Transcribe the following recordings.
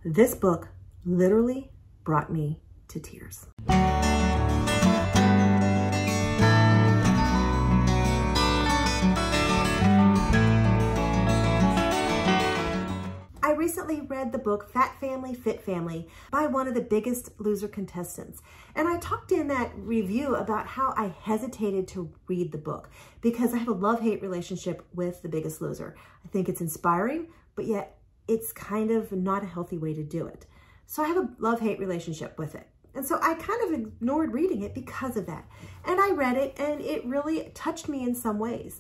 This book literally brought me to tears. I recently read the book Fat Family, Fit Family by one of the Biggest Loser contestants. And I talked in that review about how I hesitated to read the book because I have a love-hate relationship with The Biggest Loser. I think it's inspiring, but yet it's kind of not a healthy way to do it. So I have a love-hate relationship with it. And so I kind of ignored reading it because of that. And I read it and it really touched me in some ways.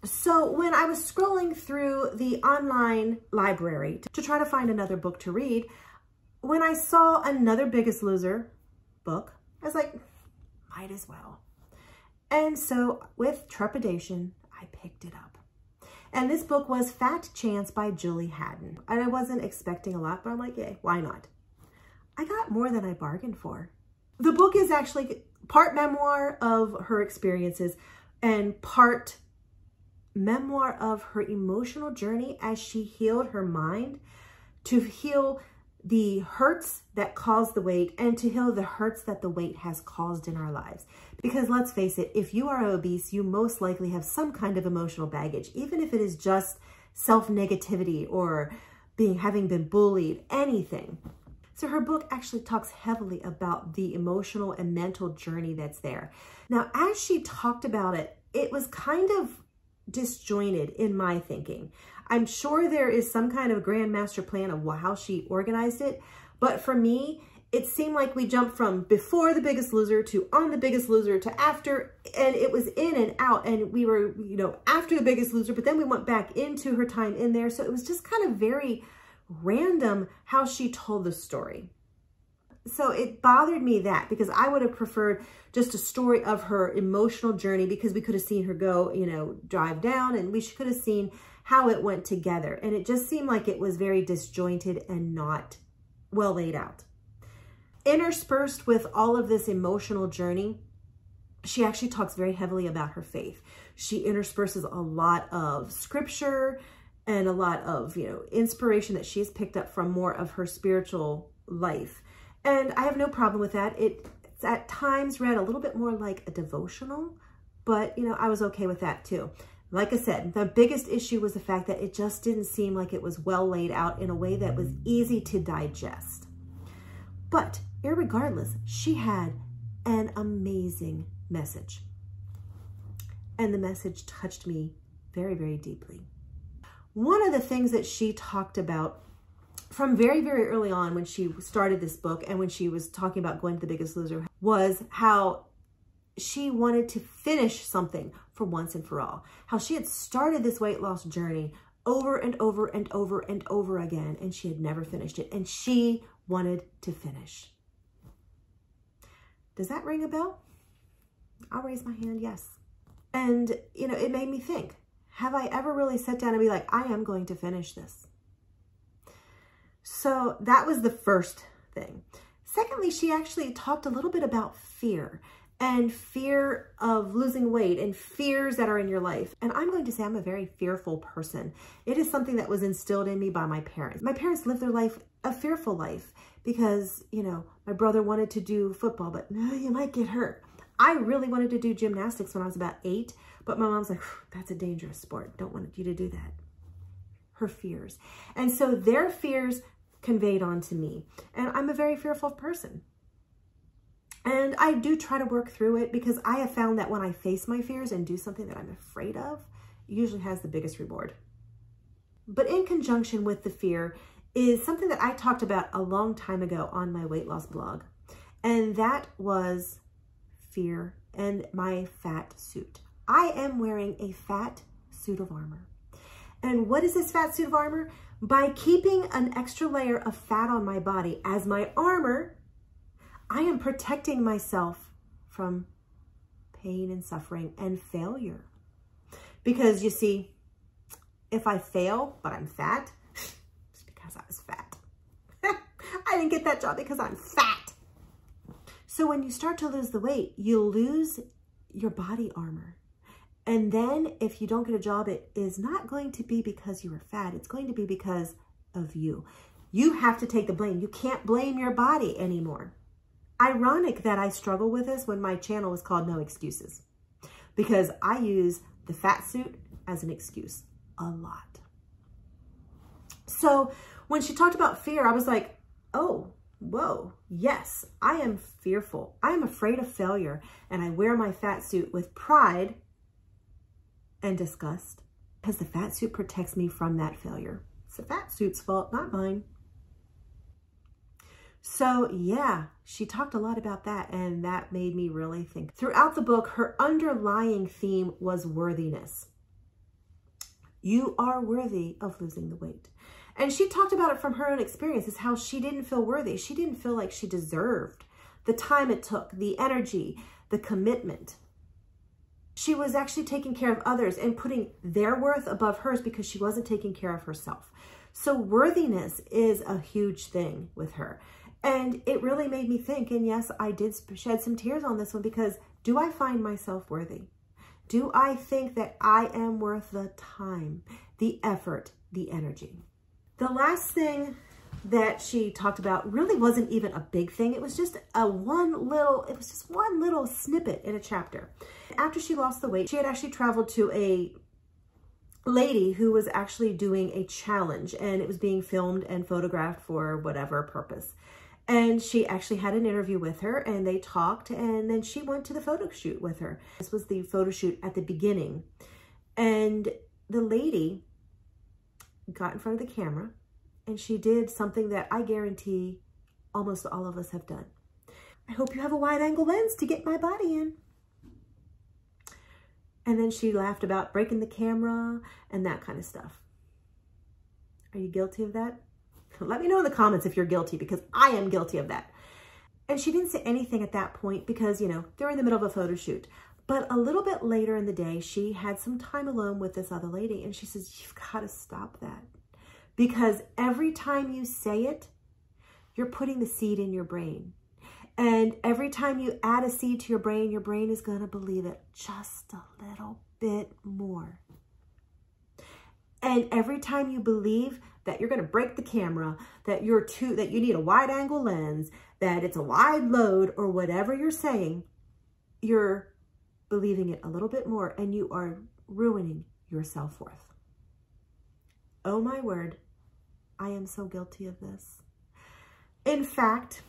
So when I was scrolling through the online library to try to find another book to read, when I saw another Biggest Loser book, I was like, might as well. And so with trepidation, I picked it up. And this book was Fat Chance by Julie Hadden. And I wasn't expecting a lot, but I'm like, yeah, why not? I got more than I bargained for. The book is actually part memoir of her experiences and part memoir of her emotional journey as she healed her mind to heal the hurts that caused the weight and to heal the hurts that the weight has caused in our lives. Because let's face it, if you are obese, you most likely have some kind of emotional baggage, even if it is just self-negativity or having been bullied, anything. So her book actually talks heavily about the emotional and mental journey that's there. Now, as she talked about it, it was kind of disjointed in my thinking. I'm sure there is some kind of grand master plan of how she organized it, but for me, it seemed like we jumped from before The Biggest Loser to on The Biggest Loser to after, and it was in and out, and we were, after The Biggest Loser, but then we went back into her time in there, so it was just kind of very random how she told the story. So it bothered me that because I would have preferred just a story of her emotional journey because we could have seen her go, drive down and we could have seen how it went together. And it just seemed like it was very disjointed and not well laid out. Interspersed with all of this emotional journey, she actually talks very heavily about her faith. She intersperses a lot of scripture and a lot of, inspiration that she's picked up from more of her spiritual life. And I have no problem with that. It's at times read a little bit more like a devotional, but I was okay with that too. Like I said, the biggest issue was the fact that it just didn't seem like it was well laid out in a way that was easy to digest. But irregardless, she had an amazing message. And the message touched me very, very deeply. One of the things that she talked about from very, very early on when she started this book and when she was talking about going to The Biggest Loser was how she wanted to finish something for once and for all. How she had started this weight loss journey over and over and over and over again, and she had never finished it. And she wanted to finish. Does that ring a bell? I'll raise my hand, yes. And, it made me think, have I ever really sat down and be like, I am going to finish this? So that was the first thing. Secondly, she actually talked a little bit about fear and fear of losing weight and fears that are in your life. And I'm going to say I'm a very fearful person. It is something that was instilled in me by my parents. My parents lived their life, a fearful life, because, my brother wanted to do football, but no, you might get hurt. I really wanted to do gymnastics when I was about 8, but my mom's like, that's a dangerous sport. Don't want you to do that. Her fears. And so their fears conveyed onto me. And I'm a very fearful person. And I do try to work through it because I have found that when I face my fears and do something that I'm afraid of, it usually has the biggest reward. But in conjunction with the fear is something that I talked about a long time ago on my weight loss blog. And that was fear and my fat suit. I am wearing a fat suit of armor. And what is this fat suit of armor? By keeping an extra layer of fat on my body as my armor, I am protecting myself from pain and suffering and failure. Because you see, if I fail, but I'm fat, it's because I was fat. I didn't get that job because I'm fat. So when you start to lose the weight, you lose your body armor. And then if you don't get a job, it is not going to be because you were fat. It's going to be because of you. You have to take the blame. You can't blame your body anymore. Ironic that I struggle with this when my channel is called No Excuses, because I use the fat suit as an excuse a lot. So when she talked about fear, I was like, oh, whoa, yes, I am fearful. I am afraid of failure, and I wear my fat suit with pride and disgust because the fat suit protects me from that failure. It's the fat suit's fault, not mine. So yeah, she talked a lot about that, and that made me really think. Throughout the book, her underlying theme was worthiness. You are worthy of losing the weight. And she talked about it from her own experiences, how she didn't feel worthy. She didn't feel like she deserved the time it took, the energy, the commitment. She was actually taking care of others and putting their worth above hers because she wasn't taking care of herself. So worthiness is a huge thing with her. And it really made me think, and yes, I did shed some tears on this one, because do I find myself worthy? Do I think that I am worth the time, the effort, the energy? The last thing that she talked about really wasn't even a big thing. It was just one little snippet in a chapter. After she lost the weight, she had actually traveled to a lady who was actually doing a challenge, and it was being filmed and photographed for whatever purpose. And she actually had an interview with her, and they talked, and then she went to the photo shoot with her. This was the photo shoot at the beginning. And the lady got in front of the camera, and she did something that I guarantee almost all of us have done. I hope you have a wide angle lens to get my body in. And then she laughed about breaking the camera and that kind of stuff. Are you guilty of that? Let me know in the comments if you're guilty, because I am guilty of that. And she didn't say anything at that point because, you know, they're in the middle of a photo shoot. But a little bit later in the day, she had some time alone with this other lady, and she says, you've got to stop that. Because every time you say it, you're putting the seed in your brain. And every time you add a seed to your brain is going to believe it just a little bit more. And every time you believe that you're going to break the camera, that you need a wide angle lens, that it's a wide load, or whatever you're saying, you're believing it a little bit more, and you are ruining your self-worth. Oh my word, I am so guilty of this. In fact,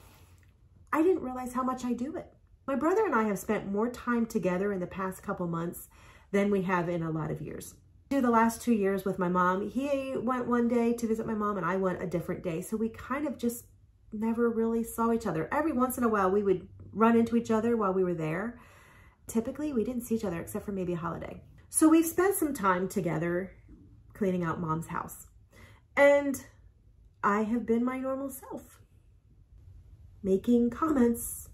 I didn't realize how much I do it. My brother and I have spent more time together in the past couple months than we have in a lot of years. The last 2 years with my mom, he went one day to visit my mom, and I went a different day. So we kind of just never really saw each other. Every once in a while, we would run into each other while we were there. Typically, we didn't see each other except for maybe a holiday. So we've spent some time together cleaning out mom's house. And I have been my normal self, making comments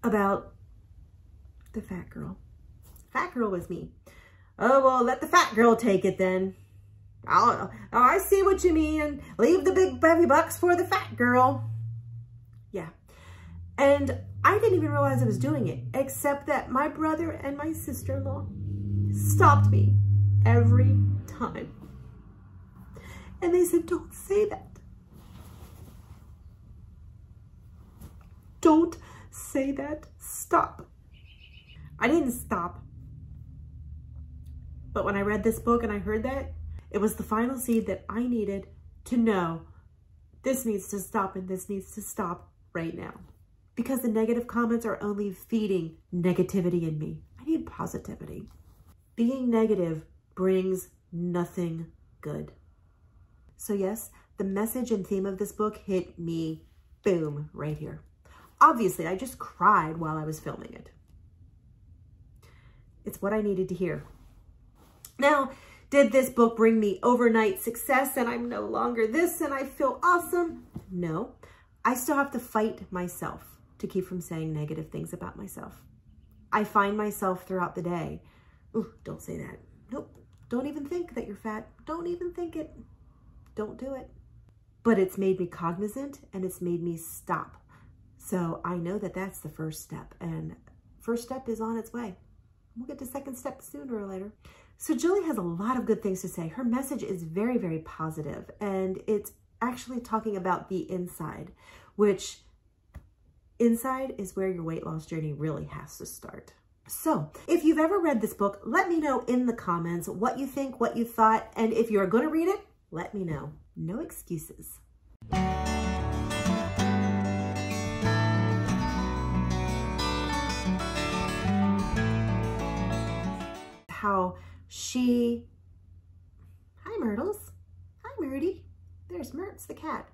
about the fat girl. Fat girl was me. Oh, well, let the fat girl take it then. Oh, I see what you mean. Leave the big heavy bucks for the fat girl. Yeah. And I didn't even realize I was doing it, except that my brother and my sister-in-law stopped me every time. And they said, don't say that. Don't say that. Stop. I didn't stop. But when I read this book and I heard that, it was the final seed that I needed to know this needs to stop, and this needs to stop right now. Because the negative comments are only feeding negativity in me. I need positivity. Being negative brings nothing good. So yes, the message and theme of this book hit me, boom, right here. Obviously, I just cried while I was filming it. It's what I needed to hear. Now, did this book bring me overnight success and I'm no longer this and I feel awesome? No, I still have to fight myself to keep from saying negative things about myself. I find myself throughout the day, ooh, don't say that. Nope, don't even think that you're fat. Don't even think it. Don't do it. But it's made me cognizant and it's made me stop. So I know that that's the first step, and first step is on its way. We'll get to second step sooner or later. So Julie has a lot of good things to say. Her message is very, very positive, and it's actually talking about the inside, which inside is where your weight loss journey really has to start. So if you've ever read this book, let me know in the comments what you think, what you thought, and if you're going to read it, let me know. No excuses. How she, hi Myrtles, hi Myrty, there's Myrt's the cat.